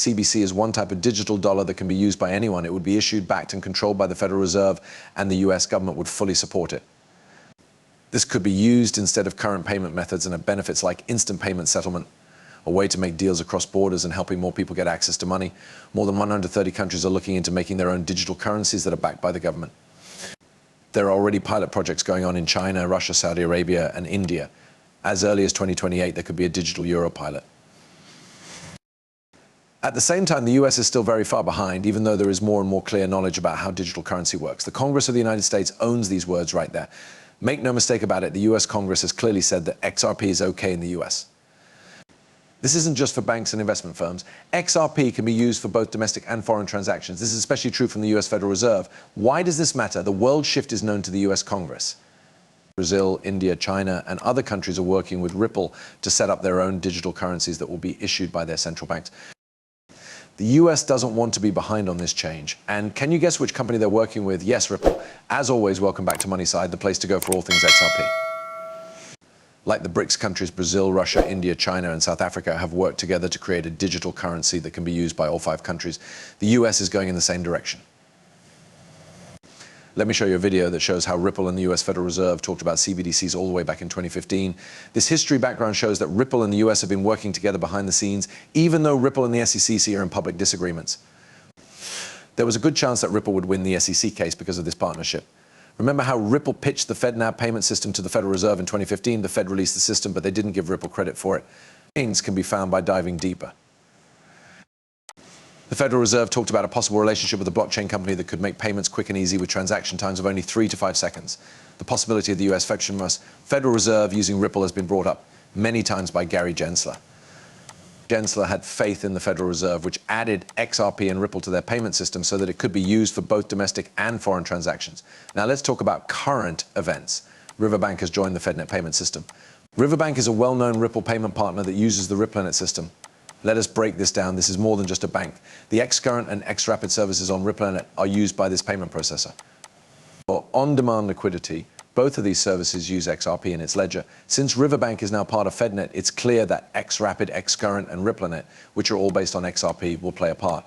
CBC is one type of digital dollar that can be used by anyone. It would be issued, backed, and controlled by the Federal Reserve, and the US government would fully support it. This could be used instead of current payment methods and have benefits like instant payment settlement, a way to make deals across borders and helping more people get access to money. More than 130 countries are looking into making their own digital currencies that are backed by the government. There are already pilot projects going on in China, Russia, Saudi Arabia, and India. As early as 2028, there could be a digital euro pilot. At the same time, the US is still very far behind, even though there is more and more clear knowledge about how digital currency works. The Congress of the United States owns these words right there. Make no mistake about it, the US Congress has clearly said that XRP is okay in the US. This isn't just for banks and investment firms. XRP can be used for both domestic and foreign transactions. This is especially true from the US Federal Reserve. Why does this matter? The world shift is known to the US Congress. Brazil, India, China, and other countries are working with Ripple to set up their own digital currencies that will be issued by their central banks. The US doesn't want to be behind on this change. And can you guess which company they're working with? Yes, Ripple. As always, welcome back to Moneyside, the place to go for all things XRP. Like the BRICS countries, Brazil, Russia, India, China, and South Africa have worked together to create a digital currency that can be used by all 5 countries. The US is going in the same direction. Let me show you a video that shows how Ripple and the US Federal Reserve talked about CBDCs all the way back in 2015. This history background shows that Ripple and the US have been working together behind the scenes, even though Ripple and the SEC are in public disagreements. There was a good chance that Ripple would win the SEC case because of this partnership. Remember how Ripple pitched the FedNow payment system to the Federal Reserve in 2015? The Fed released the system, but they didn't give Ripple credit for it. Things can be found by diving deeper. The Federal Reserve talked about a possible relationship with a blockchain company that could make payments quick and easy with transaction times of only 3 to 5 seconds. The possibility of the US Federal Reserve using Ripple has been brought up many times by Gary Gensler. Gensler had faith in the Federal Reserve, which added XRP and Ripple to their payment system so that it could be used for both domestic and foreign transactions. Now let's talk about current events. Riverbank has joined the FedNet payment system. Riverbank is a well-known Ripple payment partner that uses the Ripplenet system. Let us break this down. This is more than just a bank. The xCurrent and xRapid services on Ripplenet are used by this payment processor. For on-demand liquidity, both of these services use XRP in its ledger. Since Riverbank is now part of FedNet, it's clear that xRapid, xCurrent, and Ripplenet, which are all based on XRP, will play a part.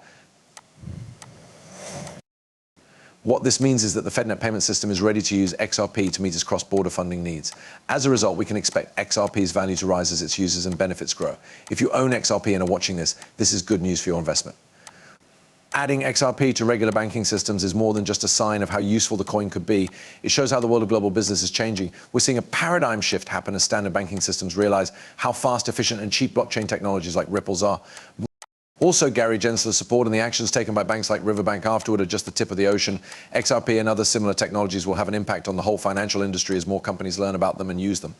What this means is that the FedNet payment system is ready to use XRP to meet its cross-border funding needs. As a result, we can expect XRP's value to rise as its users and benefits grow. If you own XRP and are watching this, this is good news for your investment. Adding XRP to regular banking systems is more than just a sign of how useful the coin could be. It shows how the world of global business is changing. We're seeing a paradigm shift happen as standard banking systems realize how fast, efficient, and cheap blockchain technologies like Ripple's are. Also, Gary Gensler's support and the actions taken by banks like Riverbank afterward are just the tip of the ocean. XRP and other similar technologies will have an impact on the whole financial industry as more companies learn about them and use them.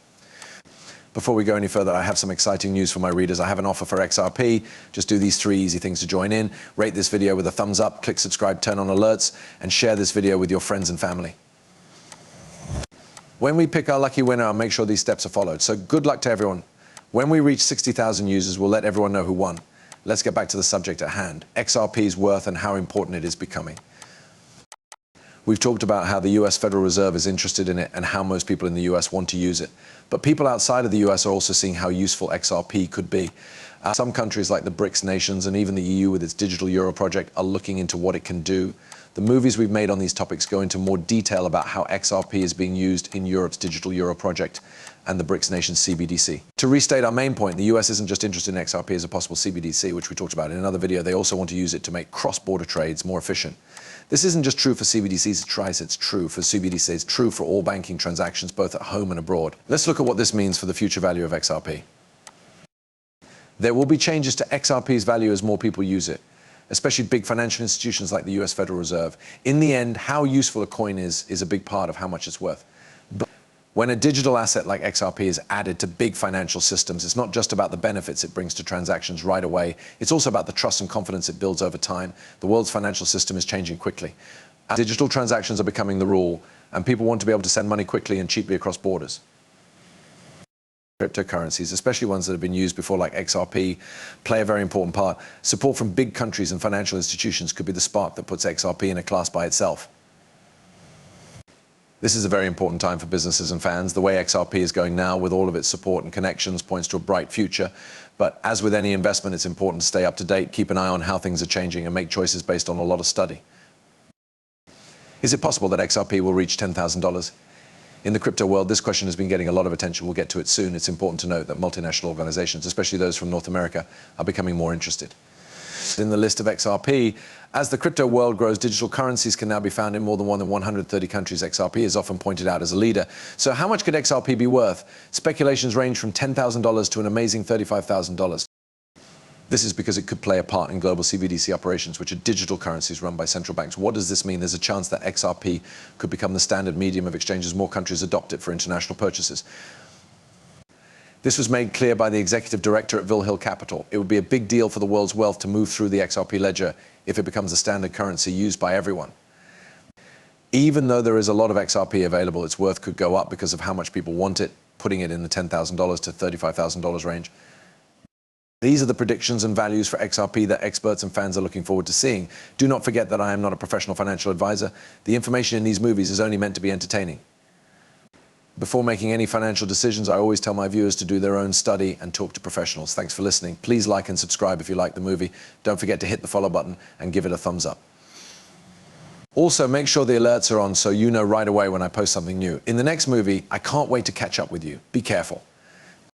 Before we go any further, I have some exciting news for my readers. I have an offer for XRP. Just do these 3 easy things to join in. Rate this video with a thumbs up, click subscribe, turn on alerts, and share this video with your friends and family. When we pick our lucky winner, I'll make sure these steps are followed. So good luck to everyone. When we reach 60,000 users, we'll let everyone know who won. Let's get back to the subject at hand, XRP's worth and how important it is becoming. We've talked about how the US Federal Reserve is interested in it and how most people in the US want to use it. But people outside of the US are also seeing how useful XRP could be. Some countries like the BRICS nations and even the EU with its digital euro project are looking into what it can do. The movies we've made on these topics go into more detail about how XRP is being used in Europe's digital euro project and the BRICS nations CBDC. To restate our main point, the US isn't just interested in XRP as a possible CBDC, which we talked about in another video. They also want to use it to make cross-border trades more efficient. This isn't just true for CBDCs, it's true for CBDCs, it's true for all banking transactions, both at home and abroad. Let's look at what this means for the future value of XRP. There will be changes to XRP's value as more people use it, especially big financial institutions like the US Federal Reserve. In the end, how useful a coin is a big part of how much it's worth. But when a digital asset like XRP is added to big financial systems, it's not just about the benefits it brings to transactions right away. It's also about the trust and confidence it builds over time. The world's financial system is changing quickly. Digital transactions are becoming the rule, and people want to be able to send money quickly and cheaply across borders. Cryptocurrencies, especially ones that have been used before like XRP, play a very important part. Support from big countries and financial institutions could be the spark that puts XRP in a class by itself. This is a very important time for businesses and fans. The way XRP is going now, with all of its support and connections, points to a bright future. But as with any investment, it's important to stay up to date, keep an eye on how things are changing, and make choices based on a lot of study. Is it possible that XRP will reach $10,000? In the crypto world, this question has been getting a lot of attention. We'll get to it soon. It's important to note that multinational organizations, especially those from North America, are becoming more interested. In the list of XRP, as the crypto world grows, digital currencies can now be found in more than 130 countries. XRP is often pointed out as a leader. So how much could XRP be worth? Speculations range from $10,000 to an amazing $35,000. This is because it could play a part in global CBDC operations, which are digital currencies run by central banks. What does this mean? There's a chance that XRP could become the standard medium of exchange as more countries adopt it for international purchases. This was made clear by the executive director at Will Hill Capital. It would be a big deal for the world's wealth to move through the XRP ledger if it becomes a standard currency used by everyone. Even though there is a lot of XRP available, its worth could go up because of how much people want it, putting it in the $10,000 to $35,000 range. These are the predictions and values for XRP that experts and fans are looking forward to seeing. Do not forget that I am not a professional financial advisor. The information in these movies is only meant to be entertaining. Before making any financial decisions, I always tell my viewers to do their own study and talk to professionals. Thanks for listening. Please like and subscribe if you like the movie. Don't forget to hit the follow button and give it a thumbs up. Also, make sure the alerts are on so you know right away when I post something new. In the next movie, I can't wait to catch up with you. Be careful.